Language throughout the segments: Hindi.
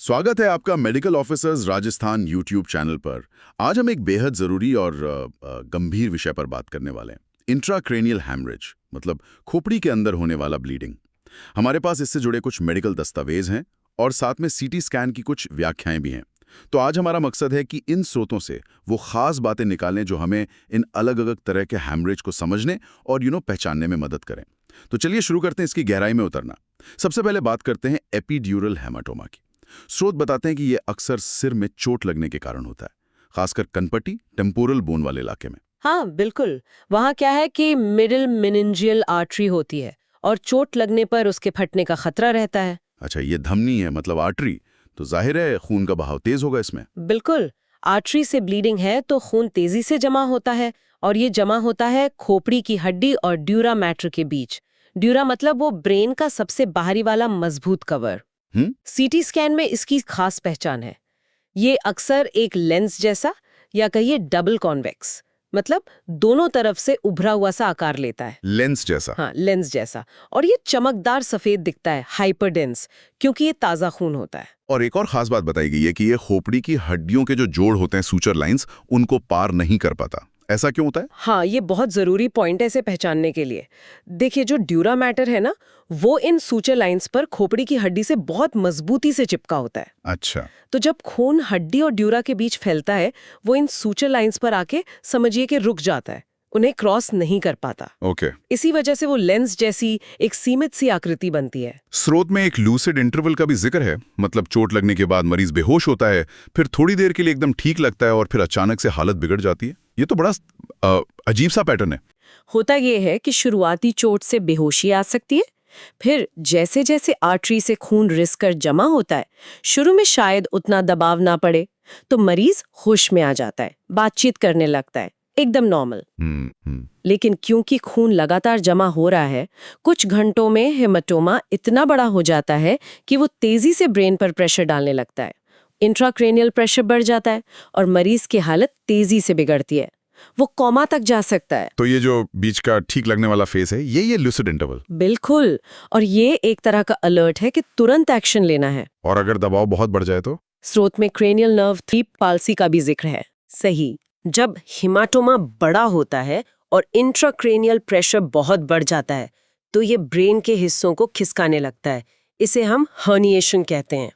स्वागत है आपका medical officers Rajasthan YouTube channel पर। आज हम एक बेहद ज़रूरी और गंभीर विषय पर बात करने वाले हैं। इंट्राक्रेनियल हैमरेज, मतलब खोपड़ी के अंदर होने वाला ब्लीडिंग। हमारे पास इससे जुड़े कुछ मेडिकल दस्तावेज हैं और साथ में सीटी स्कैन की कुछ व्याख्याएं भी हैं। तो आज हमारा मकसद है कि इन स्रोतों से वो खास बातें निकालें जो हमें इन अलग अलग तरह के हैमरेज को समझने और पहचानने में मदद करें। तो चलिए शुरू करते हैं इसकी गहराई में उतरना। सबसे पहले बात करते हैं एपिड्यूरल हेमाटोमा की। स्रोत बताते हैं कि यह अक्सर सिर में चोट लगने के कारण होता है, खासकर कनपटी टेम्पोरल बोन वाले इलाके में। हाँ बिल्कुल। वहाँ क्या है कि मिडिल मेनिंजियल आर्टरी होती है और चोट लगने पर उसके फटने का खतरा रहता है। अच्छा, ये धमनी है मतलब आर्टरी, तो जाहिर है खून का बहाव तेज होगा इसमें। बिल्कुल, आर्टरी से ब्लीडिंग है तो खून तेजी से जमा होता है और ये जमा होता है खोपड़ी की हड्डी और ड्यूरा मैटर के बीच। ड्यूरा मतलब वो ब्रेन का सबसे बाहरी वाला मजबूत कवर। सीटी स्कैन में इसकी खास पहचान है। ये अक्सर एक लेंस जैसा या कहिए डबल कॉन्वेक्स, मतलब दोनों तरफ से उभरा हुआ सा आकार लेता है। लेंस जैसा? हाँ, लेंस जैसा। और ये चमकदार सफेद दिखता है, हाइपरडेंस, क्योंकि ये ताजा खून होता है। और एक और खास बात बताई गई है कि ये खोपड़ी की हड्डियों के जो जोड़ होते हैं, सूचर लाइंस, उनको पार नहीं कर पाता। ऐसा क्यों होता है? हाँ, ये बहुत जरूरी पॉइंट है इसे पहचानने के लिए। देखिए, जो ड्यूरा मैटर है ना, वो इन सूचर लाइंस पर खोपड़ी की हड्डी से बहुत मजबूती से चिपका होता है। अच्छा। तो जब खून हड्डी और ड्यूरा के बीच फैलता है, वो इन सूचर लाइंस पर आके समझिए कि रुक जाता है, उन्हें क्रॉस नहीं कर पाता। ओके। इसी वजह से वो लेंस जैसी एक सीमित सी आकृति बनती है। स्रोत में एक लूसिड इंटरवल का भी जिक्र है, मतलब चोट लगने के बाद मरीज बेहोश होता है, फिर थोड़ी देर के लिए एकदम ठीक लगता है और फिर अचानक से हालत बिगड़ जाती है। ये तो बड़ा अजीब सा पैटर्न है। होता ये है कि शुरुआती चोट से बेहोशी आ सकती है, फिर जैसे जैसे आर्टरी से खून रिस कर जमा होता है, शुरू में शायद उतना दबाव ना पड़े, तो मरीज होश में आ जाता है, बातचीत करने लगता है, एकदम नॉर्मल। लेकिन क्योंकि खून लगातार जमा हो रहा है, कुछ घंटों में हेमाटोमा इतना बड़ा हो जाता है कि वो तेजी से ब्रेन पर प्रेशर डालने लगता है। इंट्राक्रेनियल प्रेशर बढ़ जाता है और मरीज की हालत तेजी से बिगड़ती है, वो कोमा तक जा सकता है। तो ये जो बीच का ठीक लगने वाला फेस है, ये लूसिड इंटरवल? बिल्कुल, और ये एक तरह का अलर्ट है कि तुरंत एक्शन लेना है। और अगर दबाव बहुत बढ़ जाए तो? स्रोत में क्रेनियल नर्व 3 पाल्सी का भी जिक्र है। सही, जब हेमाटोमा बड़ा होता है और इंट्राक्रेनियल प्रेशर बहुत बढ़ जाता है, तो ये ब्रेन के हिस्सों को खिसकाने लगता है। इसे हम हर्निएशन कहते हैं।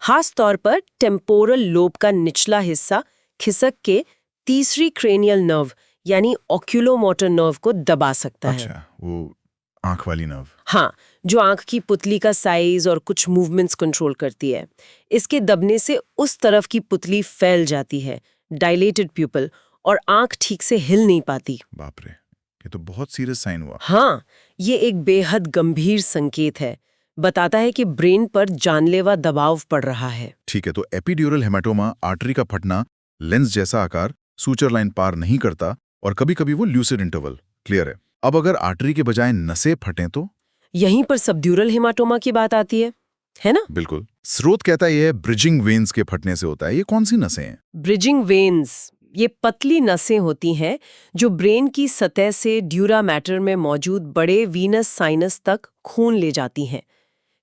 खास तौर पर टेम्पोरल लोब का निचला हिस्सा खिसक के तीसरी क्रेनियल नर्व यानी ऑक्यूलोमोटर नर्व को दबा सकता है। अच्छा, वो आंख वाली नर्व? हाँ, जो आंख की पुतली का साइज और कुछ मूवमेंट्स कंट्रोल करती है। इसके दबने से उस तरफ की पुतली फैल जाती है, डायलेटेड प्यूपल, और आंख ठीक से हिल नहीं पाती। बाप रे, ये तो बहुत सीरियस साइन हुआ। हाँ, ये एक बेहद गंभीर संकेत है, बताता है कि ब्रेन पर जानलेवा दबाव पड़ रहा है। ठीक है, तो एपिड्यूरल हेमाटोमा, आर्टरी का फटना, लेंस जैसा आकार, सूचर लाइन पार नहीं करता और कभी-कभी वो ल्यूसिड इंटरवल। क्लियर है। अब अगर आर्टरी के बजाय नसें फटें तो? यहीं पर सबड्यूरल हेमाटोमा की बात आती है ना? बिल्कुल। स्रोत कहता है ये ब्रिजिंग वेन्स के फटने से होता है। ये कौन सी नसें हैं? ब्रिजिंग वेन्स ये पतली नसें होती हैं जो ब्रेन की सतह से ड्यूरा मैटर में मौजूद बड़े वीनस साइनस तक खून ले जाती हैं।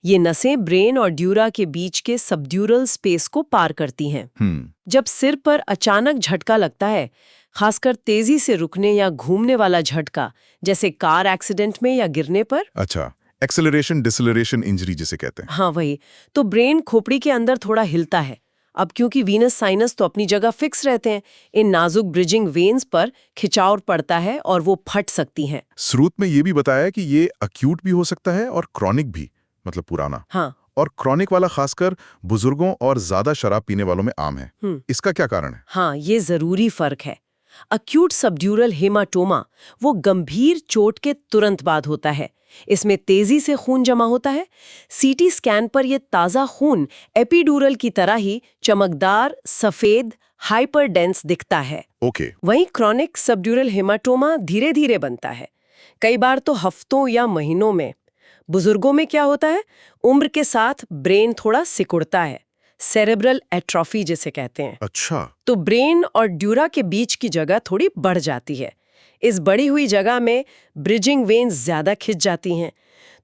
ये नसें ब्रेन और ड्यूरा के बीच के सबड्यूरल स्पेस को पार करती हैं। जब सिर पर अचानक झटका लगता है, खासकर तेजी से रुकने या घूमने वाला झटका, जैसे कार एक्सीडेंट में या गिरने पर। अच्छा, एक्सेलरेशन डिसेलरेशन इंजरी जिसे कहते हैं। हाँ वही, तो ब्रेन खोपड़ी के अंदर थोड़ा हिलता है। अब क्योंकि वीनस साइनस तो अपनी जगह फिक्स रहते हैं, इन नाजुक ब्रिजिंग वेन्स पर खिंचाव पड़ता है और वो फट सकती हैं। स्रोत में ये भी बताया कि ये अक्यूट भी हो सकता है और क्रॉनिक भी, मतलब पुराना। हाँ, और क्रॉनिक वाला खासकर बुजुर्गों और ज्यादा शराब पीने वालों में आम है। इसका क्या कारण है? हाँ, ये जरूरी फर्क है। अक्यूट सबड्यूरल हेमाटोमा वो गंभीर चोट के तुरंत बाद होता है। इसमें तेजी से खून जमा होता है। सीटी स्कैन पर यह ताजा खून एपिड्यूरल की तरह ही चमकदार, सफेद, हाइपरडेंस दिखता है। ओके। वहीं क्रॉनिक सबड्यूरल हेमाटोमा धीरे धीरे बनता है, कई बार तो हफ्तों या महीनों में। बुजुर्गों में क्या होता है, उम्र के साथ ब्रेन थोड़ा सिकुड़ता है, सेरेब्रल एट्रोफी जिसे कहते हैं। अच्छा। तो ब्रेन और ड्यूरा के बीच की जगह थोड़ी बढ़ जाती है। इस बढ़ी हुई जगह में ब्रिजिंग वेन्स ज्यादा खिंच जाती हैं।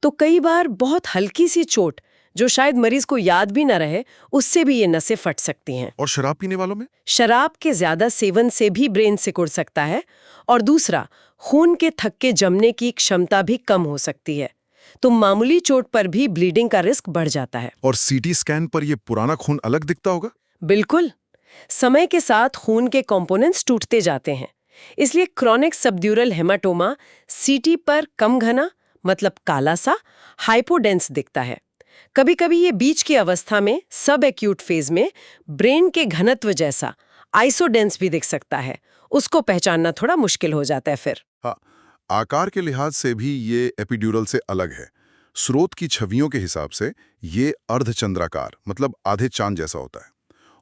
तो कई बार बहुत हल्की सी चोट जो शायद मरीज को याद भी न रहे, उससे भी ये नसें फट सकती हैं। और शराब पीने वालों में? शराब के ज्यादा सेवन से भी ब्रेन सिकुड़ सकता है। और दूसरा, खून के थक्के जमने की क्षमता भी कम हो सकती है, तो मामूली चोट पर भी ब्लीडिंग का रिस्क बढ़ जाता है। और सीटी स्कैन पर ये पुराना खून अलग दिखता होगा? बिल्कुल, समय के साथ खून के कंपोनेंट्स टूटते जाते हैं, इसलिए क्रॉनिक सबड्यूरल हेमाटोमा सीटी पर कम घना, मतलब काला सा, हाइपोडेंस दिखता है। कभी-कभी ये बीच की अवस्था में, सब एक्यूट फेज में, ब्रेन के घनत्व जैसा आइसोडेंस भी दिख सकता है। उसको पहचानना थोड़ा मुश्किल हो जाता है फिर। हाँ, आकार के लिहाज से भी ये एपिड्यूरल से अलग है। स्रोत की छवियों के हिसाब से ये अर्धचंद्राकार, मतलब आधे चांद जैसा होता है,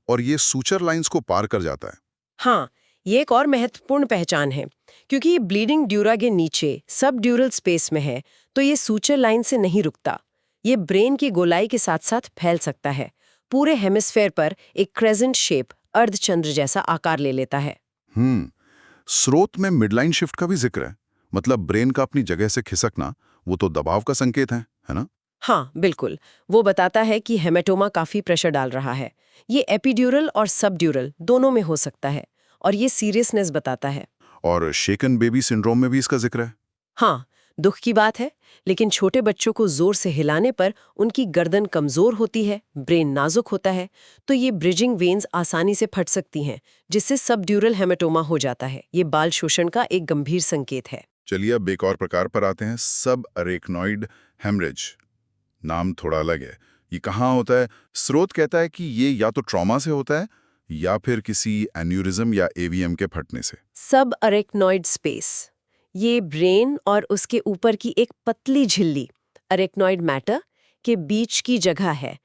और ये सूचर लाइंस को पार कर जाता है। हाँ, ये एक और महत्वपूर्ण पहचान है, क्योंकि ये ब्लीडिंग ड्यूरा के नीचे सब ड्यूरल स्पेस में है, तो ये सूचर लाइन से नहीं रुकता। ये ब्रेन की गोलाई के साथ साथ फैल सकता है, पूरे हेमिस्फेयर पर एक क्रेसेंट शेप, अर्धचंद्र जैसा आकार ले लेता है। स्रोत में मिडलाइन शिफ्ट का भी जिक्र है, मतलब ब्रेन का अपनी जगह से खिसकना, वो तो दबाव का संकेत है ना? हाँ, बिल्कुल। वो बताता है कि हेमेटोमा काफी प्रेशर डाल रहा है। ये एपिड्यूरल और सबड्यूरल दोनों में हो सकता है, और ये सीरियसनेस बताता है। और शेकन बेबी सिंड्रोम में भी इसका जिक्र है। हाँ, दुख की बात है, लेकिन छोटे बच्चों को जोर से हिलाने पर उनकी गर्दन कमजोर होती है, ब्रेन नाजुक होता है, तो ये ब्रिजिंग वेन्स आसानी से फट सकती हैं, जिससे सबड्यूरल हेमेटोमा हो जाता है। ये बाल शोषण का एक गंभीर संकेत है। चलिए अब एक और प्रकार पर आते हैं, सब अरेक्नॉइड हेमरेज। नाम थोड़ा अलग है। ये कहाँ होता है? स्रोत कहता है कि ये या तो ट्रॉमा से होता है या फिर किसी एन्यूरिज्म या एवीएम के फटने से। सब अरेक्नॉइड स्पेस, ये ब्रेन और उसके ऊपर की एक पतली झिल्ली, अरेक्नॉइड मैटर, के बीच की जगह है।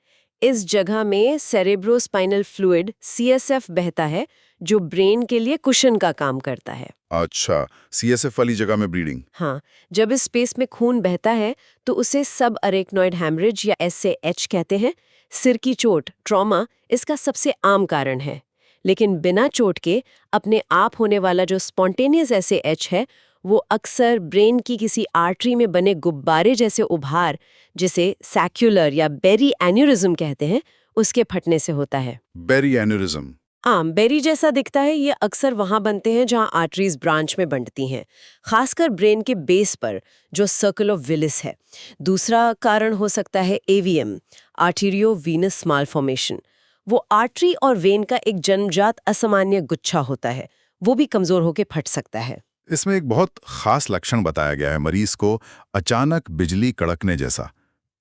इस जगह में सेरेब्रोस्पाइनल फ्लूइड सीएसएफ बहता है, जो ब्रेन के लिए कुशन का काम करता है। अच्छा, सीएसएफ वाली जगह में ब्लीडिंग। हाँ, जब इस स्पेस में खून बहता है तो उसे सब अरेक्नॉइड हेमरेज या एसएएच कहते हैं। सिर की चोट, ट्रॉमा, इसका सबसे आम कारण है। लेकिन बिना चोट के अपने आप होने वाला जो स्पॉन्टेनियस एसएएच है, वो अक्सर ब्रेन की किसी आर्टरी में बने गुब्बारे जैसे उभार, जिसे सैक्युलर या बेरी एन्यूरिज्म कहते हैं, उसके फटने से होता है। Berry aneurysm. आम बेरी जैसा दिखता है। ये अक्सर वहां बनते हैं जहां आर्टरीज ब्रांच में बंटती हैं, खासकर ब्रेन के बेस पर, जो सर्कल ऑफ विलिस है। दूसरा कारण हो सकता है एवीएम, आर्टीरियो वीनस मालफॉर्मेशन। वो आर्टरी और वेन का एक जन्मजात असामान्य गुच्छा होता है, वो भी कमजोर होकर फट सकता है। इसमें एक बहुत खास लक्षण बताया गया है मरीज को, अचानक बिजली कड़कने जैसा,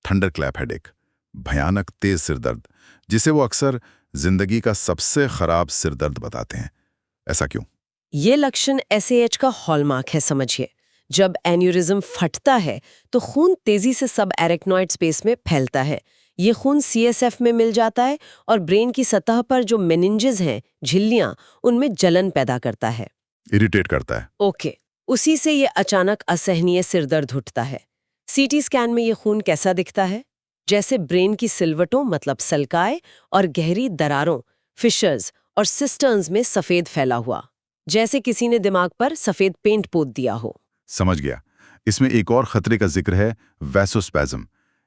थंडर क्लैप हेडेक, भयानक तेज सिरदर्द, जिसे वो अक्सर जिंदगी का सबसे खराब सिरदर्द बताते हैं। ऐसा क्यों? ये लक्षण एसएएच का हॉलमार्क है, समझिए। जब एन्यूरिज्म फटता है तो खून तेजी से सब एरेक्नॉइड स्पेस में फैलता है। ये खून सीएसएफ में मिल जाता है और ब्रेन की सतह पर जो मेनिंजेस हैं, झिल्लियां, उनमें जलन पैदा करता है, इरिटेट करता है। ओके। उसी से ये अचानक असहनीय सिरदर्द उठता है। सीटी स्कैन में ये खून कैसा दिखता है? जैसे ब्रेन की सिलवटों, मतलब सलकाए, और गहरी दरारों, फिशर्स और सिस्टर्न्स में सफेद फैला हुआ, जैसे किसी ने दिमाग पर सफेद पेंट पोत दिया हो। समझ गया। इसमें एक और खतरे का जिक्र है, वैसोस्पैज्म।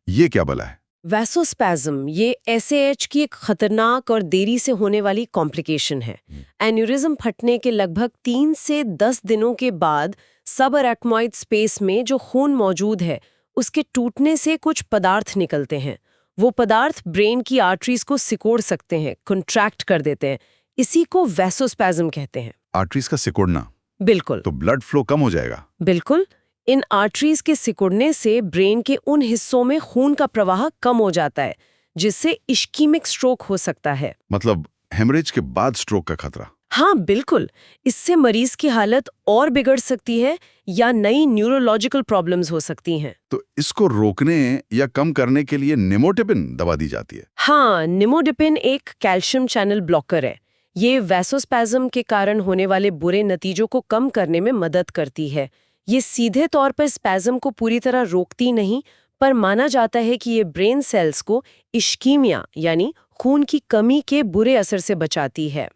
ये क्या बला है? वैसोस्पैज्म ये एसएएच की एक खतरनाक और देरी से होने वाली कॉम्प्लिकेशन है। एन्यूरिज्म फटने के लगभग 3 से 10 दिनों के बाद सबअरेक्नॉइड स्पेस में जो खून मौजूद है, उसके टूटने से कुछ पदार्थ निकलते हैं। वो पदार्थ ब्रेन की आर्टरीज को सिकोड़ सकते हैं, कंट्रैक्ट कर देते हैं। इसी को वैसोस्पैज्म कहते हैं। आर्टरीज का सिकुड़ना? बिल्कुल। तो ब्लड फ्लो कम हो जाएगा? बिल्कुल। इन आर्टरीज के सिकुड़ने से ब्रेन के उन हिस्सों में खून का प्रवाह कम हो जाता है, जिससे इश्कीमिक स्ट्रोक हो सकता है। मतलब हेमरेज के बाद स्ट्रोक का खतरा? हाँ, बिल्कुल। इससे मरीज की हालत और बिगड़ सकती है या नई न्यूरोलॉजिकल प्रॉब्लम्स हो सकती हैं। तो इसको रोकने या कम करने के लिए निमोटिपिन दवा दी जाती है? हाँ, निमोडिपिन एक कैल्शियम चैनल ब्लॉकर है। ये वैसोस्पैज्म के कारण होने वाले बुरे नतीजों को कम करने में मदद करती है। ये सीधे तौर पर स्पैज्म को पूरी तरह रोकती नहीं, पर माना जाता है कि ये ब्रेन सेल्स को इश्कीमिया यानी खून की कमी के बुरे असर से बचाती है।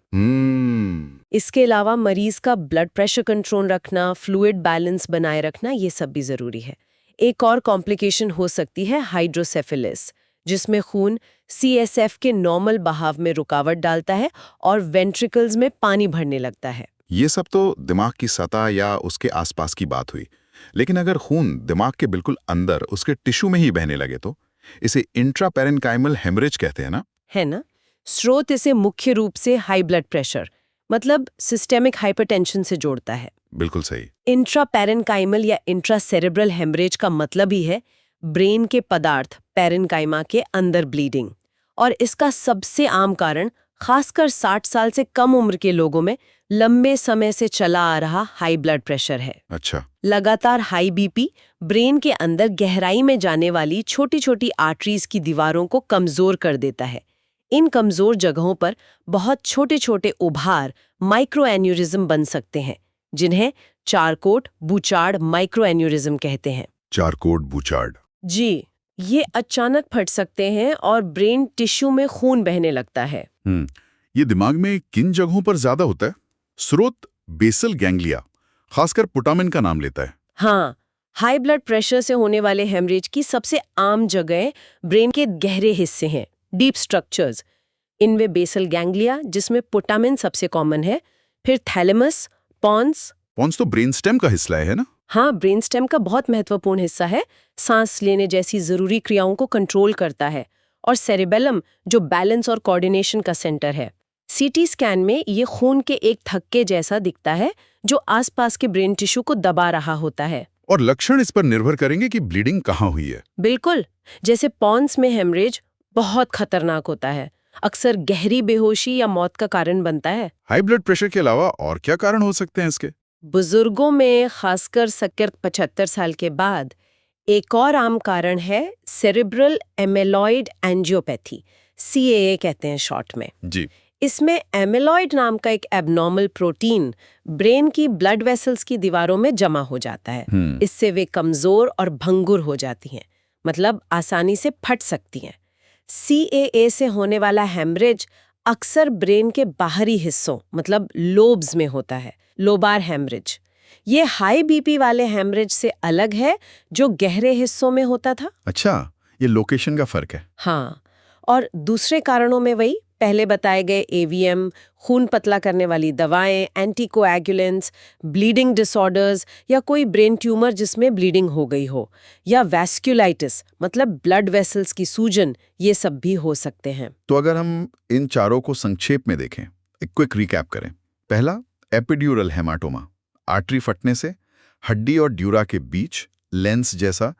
इसके अलावा मरीज का ब्लड प्रेशर कंट्रोल रखना, फ्लूइड बैलेंस बनाए रखना, ये सब भी जरूरी है। एक और कॉम्प्लिकेशन हो सकती है हाइड्रोसेफेलिस, जिसमें खून CSF के नॉर्मल बहाव में रुकावट डालता है और वेंट्रिकल्स में पानी भरने लगता है। ये सब तो दिमाग की सतह या उसके आसपास की बात हुई, लेकिन अगर खून दिमाग के बिल्कुल अंदर उसके टिश्यू में ही बहने लगे तो इसे इंट्रापेरेन्काइमल हेमरेज कहते हैं ना? है ना? स्रोत इसे मुख्य रूप से हाई ब्लड प्रेशर मतलब सिस्टेमिक हाइपरटेंशन से जोड़ता है। बिल्कुल सही। इंट्रापेरेन्काइमल या इंट्रासेरेब्रल हेमरेज का मतलब ही है ब्रेन के पदार्थ पेरेन्काइमा के अंदर ब्लीडिंग, और इसका सबसे आम कारण खासकर 60 साल से कम उम्र के लोगों में लंबे समय से चला आ रहा हाई ब्लड प्रेशर है। अच्छा। लगातार हाई बीपी ब्रेन के अंदर गहराई में जाने वाली छोटी छोटी आर्टरीज की दीवारों को कमजोर कर देता है। इन कमजोर जगहों पर बहुत छोटे छोटे उभार माइक्रो एन्यूरिज्म बन सकते हैं, जिन्हें चारकोट बूचार्ड माइक्रो एन्यूरिज्म कहते हैं। Charcot Bouchard. जी, ये अचानक फट सकते हैं और ब्रेन टिश्यू में खून बहने लगता है। ये दिमाग में किन जगहों पर ज्यादा होता है? स्रोत बेसल गैंग्लिया, खासकर पुटामिन का नाम लेता है। हाँ, हाई ब्लड प्रेशर से होने वाले हेमरेज की सबसे आम जगह ब्रेन के गहरे हिस्से हैं, डीप स्ट्रक्चर्स। इनमें बेसल गैंग्लिया, जिसमें पुटामिन सबसे कॉमन है, फिर थैलेमस, पॉन्स। पॉन्स तो ब्रेन स्टेम का हिस्सा है ना? हाँ, ब्रेन स्टेम का बहुत महत्वपूर्ण हिस्सा है, सांस लेने जैसी जरूरी क्रियाओं को कंट्रोल करता है। और सेरिबेलम, जो बैलेंस और कोऑर्डिनेशन का सेंटर है। सीटी स्कैन में ये खून के एक थक्के जैसा दिखता है जो आसपास के ब्रेन टिश्यू को दबा रहा होता है। और लक्षण इस पर निर्भर करेंगे कि ब्लीडिंग कहाँ हुई है। बिल्कुल, जैसे पॉन्स में हेमरेज बहुत खतरनाक होता है, अक्सर गहरी बेहोशी या मौत का कारण बनता है। हाई ब्लड प्रेशर के अलावा और क्या कारण हो सकते हैं इसके? बुजुर्गों में, खासकर सत्तर 75 साल के बाद, एक और आम कारण है सेरेब्रल एमेलॉइड एंजियोपैथी, CAA कहते हैं शॉर्ट में। जी। इसमें एमेलॉइड नाम का एक एबनॉर्मल प्रोटीन ब्रेन की ब्लड वेसल्स की दीवारों में जमा हो जाता है। इससे वे कमजोर और भंगुर हो जाती हैं, मतलब आसानी से फट सकती हैं। CAA से होने वाला हेमरेज अक्सर ब्रेन के बाहरी हिस्सों मतलब लोब्स में होता है, लोबार हेमरेज। ये हाई बीपी वाले हेमरेज से अलग है जो गहरे हिस्सों में होता था। अच्छा, ये लोकेशन का फर्क है। हाँ, और दूसरे कारणों में वही पहले बताए गए AVM, खून पतला करने वाली दवाएं, एंटीकोएगुलेंट्स, ब्लीडिंग डिसऑर्डर्स या कोई ब्रेन ट्यूमर जिसमें ब्लीडिंग हो गई हो, या वैस्कुलाइटिस मतलब ब्लड वेसल्स की सूजन, ये सब भी हो सकते हैं। तो अगर हम इन चारों को संक्षेप में देखें, एक क्विक रिकैप करें। पहला, एपिड्यूरल हेमाटोमा, आर्टरी फटने से हड्डी और ड्यूरा के बीच लेंस जैसा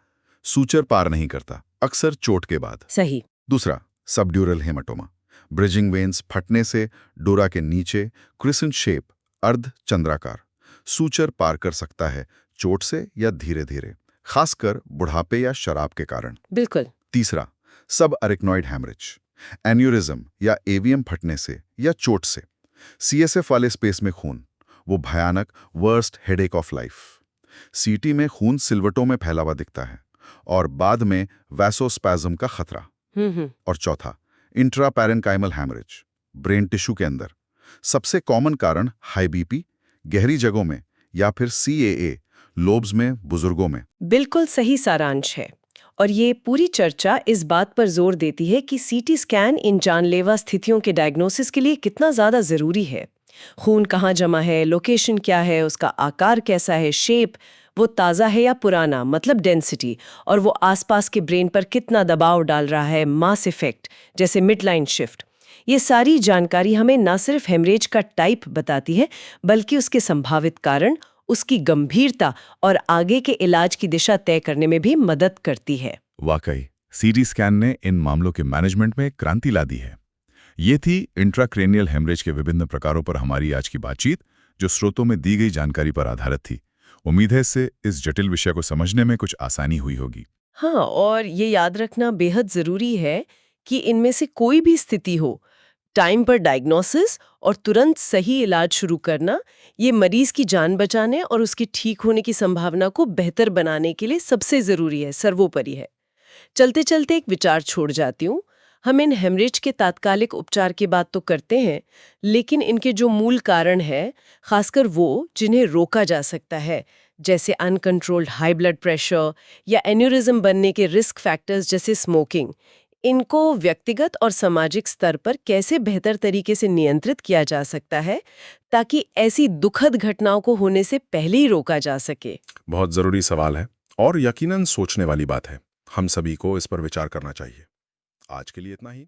सूचर पार नहीं करता, अक्सर चोट के बाद। सही। दूसरा, सबड्यूरल हेमाटोमा, ब्रिजिंग वेन्स फटने से डोरा के नीचे क्रिसेंट शेप अर्ध चंद्राकार सूचर पार कर सकता है चोट से या धीरे धीरे, खासकर बुढ़ापे या शराब के कारण। बिल्कुल। तीसरा, सब अरिकनॉइड हैमरेज, एन्यूरिज्म या AVM फटने से या चोट से CSF वाले स्पेस में खून, वो भयानक worst headache of life. CT में खून सिलवटों में फैला हुआ दिखता है और बाद में वैसोस्पैज्म का खतरा। और चौथा, इंट्रापेरेन्काइमल हेमरेज, ब्रेन टिश्यू के अंदर। सबसे कॉमन कारण हाई बीपी, गहरी जगहों में, या फिर CAA, लोब्स में, बुजुर्गों में। बिल्कुल सही सारांश है। और ये पूरी चर्चा इस बात पर जोर देती है कि CT स्कैन इन जानलेवा स्थितियों के डायग्नोसिस के लिए कितना ज़्यादा ज़रूरी है। खून कहाँ जमा है, लोकेशन क्या है, उसका आकार कैसा है, शेप, वो ताज़ा है या पुराना मतलब डेंसिटी, और वो आसपास के ब्रेन पर कितना दबाव डाल रहा है, मास इफेक्ट जैसे मिडलाइन शिफ्ट। ये सारी जानकारी हमें न सिर्फ हेमरेज का टाइप बताती है, बल्कि उसके संभावित कारण, उसकी गंभीरता और आगे के इलाज की दिशा तय करने में भी मदद करती है। वाकई CT स्कैन ने इन मामलों के मैनेजमेंट में क्रांति ला दी है। ये थी इंट्राक्रेनियल हेमरेज के विभिन्न प्रकारों पर हमारी आज की बातचीत, जो स्रोतों में दी गई जानकारी पर आधारित थी। उम्मीद है इससे इस जटिल विषय को समझने में कुछ आसानी हुई होगी। हाँ, और ये याद रखना बेहद ज़रूरी है कि इनमें से कोई भी स्थिति हो, टाइम पर डायग्नोसिस और तुरंत सही इलाज शुरू करना, ये मरीज की जान बचाने और उसकी ठीक होने की संभावना को बेहतर बनाने के लिए सबसे ज़रूरी है, सर्वोपरि है। चलते चलते एक विचार छोड़ जाती हूँ। हम इन हेमरेज के तात्कालिक उपचार की बात तो करते हैं, लेकिन इनके जो मूल कारण है, खासकर वो जिन्हें रोका जा सकता है, जैसे अनकंट्रोल्ड हाई ब्लड प्रेशर या एन्यूरिज्म बनने के रिस्क फैक्टर्स जैसे स्मोकिंग, इनको व्यक्तिगत और सामाजिक स्तर पर कैसे बेहतर तरीके से नियंत्रित किया जा सकता है ताकि ऐसी दुखद घटनाओं को होने से पहले ही रोका जा सके? बहुत ज़रूरी सवाल है और यकीनन सोचने वाली बात है। हम सभी को इस पर विचार करना चाहिए। आज के लिए इतना ही।